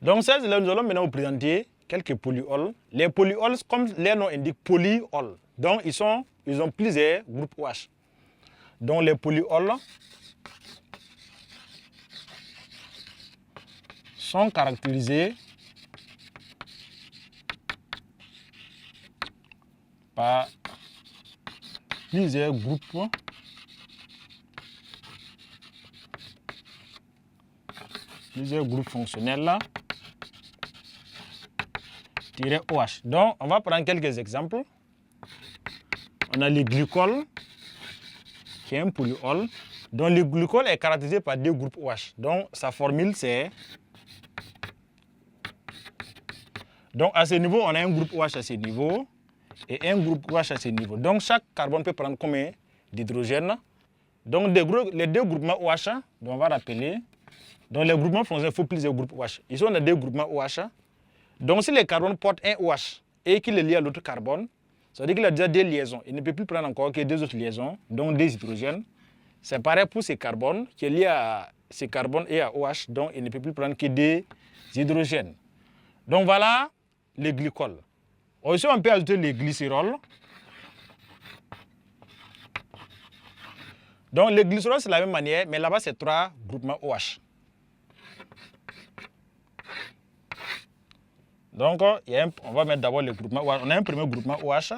Donc, nous allons maintenant vous présenter quelques polyols. Les polyols, comme leur nom indique, polyols. Donc, ils ont plusieurs groupes OH. Donc, les polyols sont caractérisés par plusieurs groupes fonctionnels OH. Donc, on va prendre quelques exemples. On a le glycol, qui est un polyol. Donc, le glycol est caractérisé par deux groupes OH. Donc, sa formule, c'est... Donc, à ce niveau, on a un groupe OH à ce niveau et un groupe OH à ce niveau. Donc, chaque carbone peut prendre combien d'hydrogène? Donc, les deux groupements OH, donc on va rappeler. Donc, les groupements fonctionnels, il faut plusieurs groupes OH. Ici, on a deux groupements OH. Donc, si le carbone porte un OH et qu'il est lié à l'autre carbone, ça veut dire qu'il a déjà deux liaisons. Il ne peut plus prendre encore que deux autres liaisons, donc des hydrogènes. C'est pareil pour ces carbones qui est lié à ces carbones et à OH, donc il ne peut plus prendre que des hydrogènes. Donc, voilà le glycol. Aussi, on peut ajouter le glycérol. Donc, le glycérol, c'est la même manière, mais là-bas, c'est trois groupements OH. Donc, on va mettre d'abord le groupement OH. On a un premier groupement OH,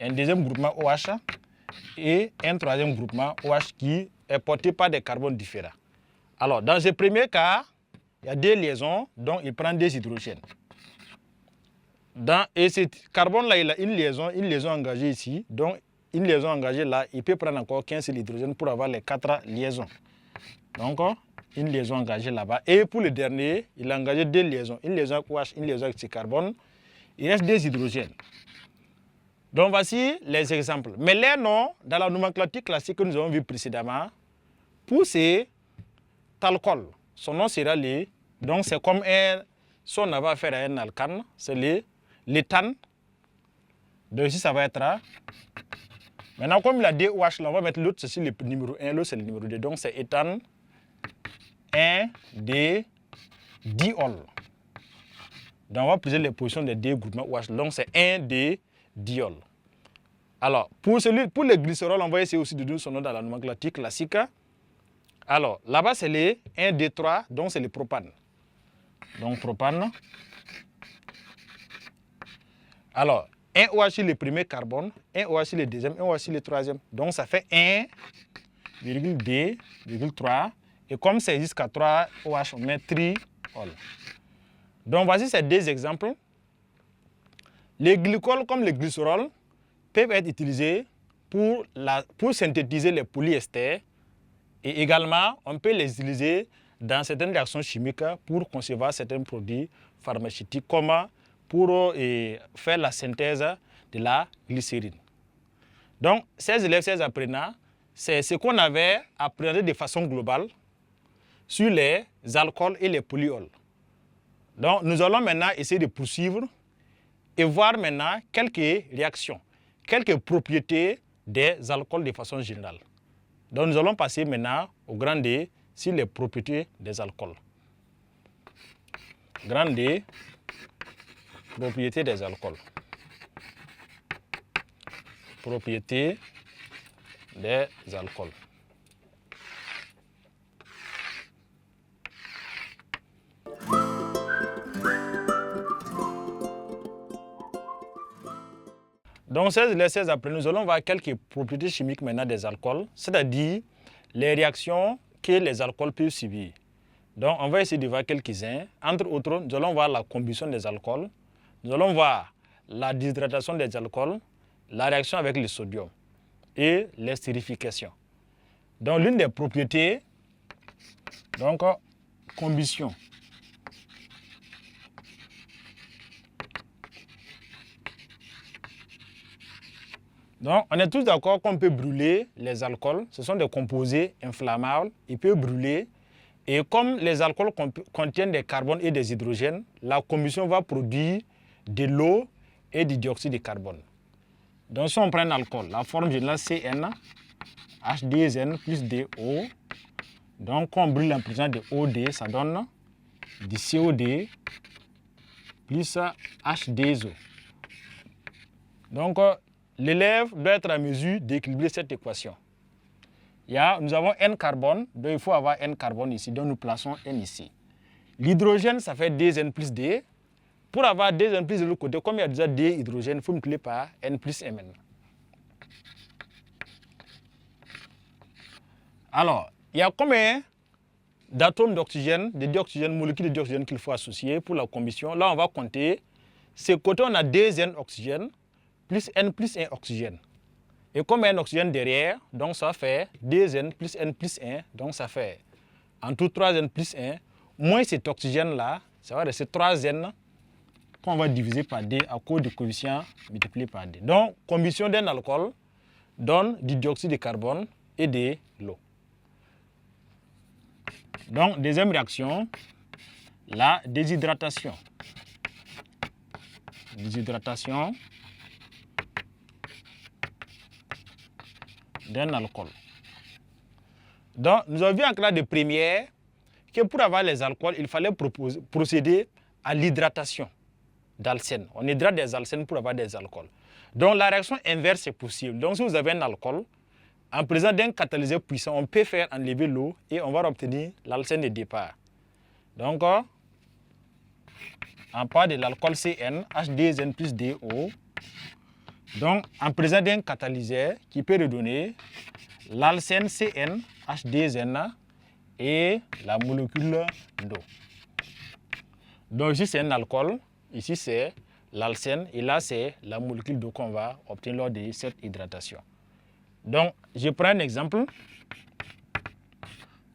un deuxième groupement OH et un troisième groupement OH qui est porté par des carbones différents. Alors, dans ce premier cas, il y a deux liaisons, donc il prend des hydrogènes. Et ce carbone-là, il a une liaison engagée ici. Donc, une liaison engagée là, il peut prendre encore 15 seul hydrogène pour avoir les 4 liaisons. Donc, une liaison engagée là-bas. Et pour le dernier, il a engagé deux liaisons. Une liaison avec OH, une liaison avec ce carbone. Il reste des hydrogènes. Donc, voici les exemples. Mais les noms, dans la nomenclature classique que nous avons vu précédemment, pour ces alcools, son nom sera le... Donc, c'est comme un... Si on avait affaire à un alcane, c'est l'éthane. Donc, ici, ça va être... Maintenant, comme il a deux OH, là, on va mettre l'autre, c'est le numéro 1, l'autre, c'est le numéro 2. Donc, c'est éthane 1, D, diol. Donc, on va poser les positions des deux groupements OH. Donc, c'est 1, D, diol. Alors, pour le glycérol, on va essayer aussi de donner son nom dans la nomenclature classique. Alors, là-bas, c'est les 1, D, 3, donc c'est le propane. Donc, propane. Alors, un OH le premier carbone, un OH le deuxième, un OH le troisième. Donc, ça fait 1,D,3. Et comme c'est jusqu'à 3 OH, on met triol. Donc, voici ces deux exemples. Les glycols comme le glycérol peuvent être utilisés pour synthétiser les polyesters. Et également, on peut les utiliser dans certaines réactions chimiques pour concevoir certains produits pharmaceutiques, comme pour faire la synthèse de la glycérine. Donc, ces élèves, ces apprenants, c'est ce qu'on avait appris de façon globale sur les alcools et les polyols. Donc, nous allons maintenant essayer de poursuivre et voir maintenant quelques réactions, quelques propriétés des alcools de façon générale. Donc, nous allons passer maintenant au grand D sur les propriétés des alcools. Grand D, propriétés des alcools. Propriétés des alcools. Donc, après, nous allons voir quelques propriétés chimiques maintenant des alcools, c'est-à-dire les réactions que les alcools peuvent subir. Donc, on va essayer de voir quelques-uns. Entre autres, nous allons voir la combustion des alcools. Nous allons voir la déshydratation des alcools, la réaction avec le sodium et l'estérification. Donc, l'une des propriétés, donc, combustion. Donc, on est tous d'accord qu'on peut brûler les alcools. Ce sont des composés inflammables. Ils peuvent brûler. Et comme les alcools contiennent des carbones et des hydrogènes, la combustion va produire de l'eau et du dioxyde de carbone. Donc, si on prend un alcool, la forme générale CN, H2N plus DO. Donc, quand on brûle en présence de OD, ça donne du COD plus H2O. Donc, l'élève doit être en mesure d'équilibrer cette équation. Nous avons N carbone, donc il faut avoir N carbone ici, donc nous plaçons N ici. L'hydrogène, ça fait 2N plus D. Pour avoir 2N plus de l'autre côté, comme il y a déjà D hydrogène, il faut multiplier par N plus Mn. Alors, il y a combien d'atomes d'oxygène, de dioxygène, molécules de dioxygène qu'il faut associer pour la combustion? Là, on va compter. Ce côté, on a 2N oxygène plus N plus 1 oxygène. Et comme il y a un oxygène derrière, donc ça fait 2N plus N plus 1, donc ça fait en tout 3N plus 1, moins cet oxygène-là, ça va rester 3N qu'on va diviser par D à cause du coefficient multiplié par D. Donc, combustion d'un alcool donne du dioxyde de carbone et de l'eau. Donc, deuxième réaction, la déshydratation. Déshydratation d'un alcool. Donc, nous avons vu en classe de première que pour avoir les alcools, il fallait procéder à l'hydratation d'alcène. On hydrate des alcènes pour avoir des alcools. Donc, la réaction inverse est possible. Donc, si vous avez un alcool, en présence d'un catalyseur puissant, on peut faire enlever l'eau et on va obtenir l'alcène de départ. Donc, en part de l'alcool CN, H2N plus DO. Donc, en présence d'un catalyseur qui peut redonner l'alcène CN, H2N et la molécule d'eau. Donc, ici, c'est un alcool. Ici, c'est l'alcène. Et là, c'est la molécule d'eau qu'on va obtenir lors de cette hydratation. Donc, je prends un exemple.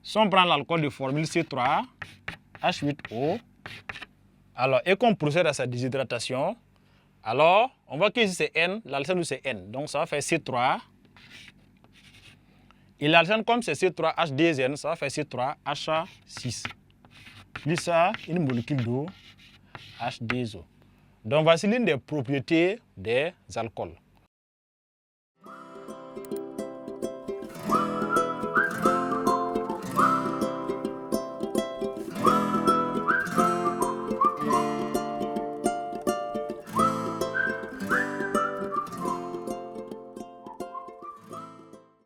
Si on prend l'alcool de formule C3, H8O, alors, et qu'on procède à sa déshydratation, alors, on voit que ici c'est N, l'alcène c'est N. Donc, ça va faire C3. Et l'alcène, comme c'est C3H2N, ça va faire C3H6. Plus ça, une molécule d'eau, H2O. Donc, voici l'une des propriétés des alcools.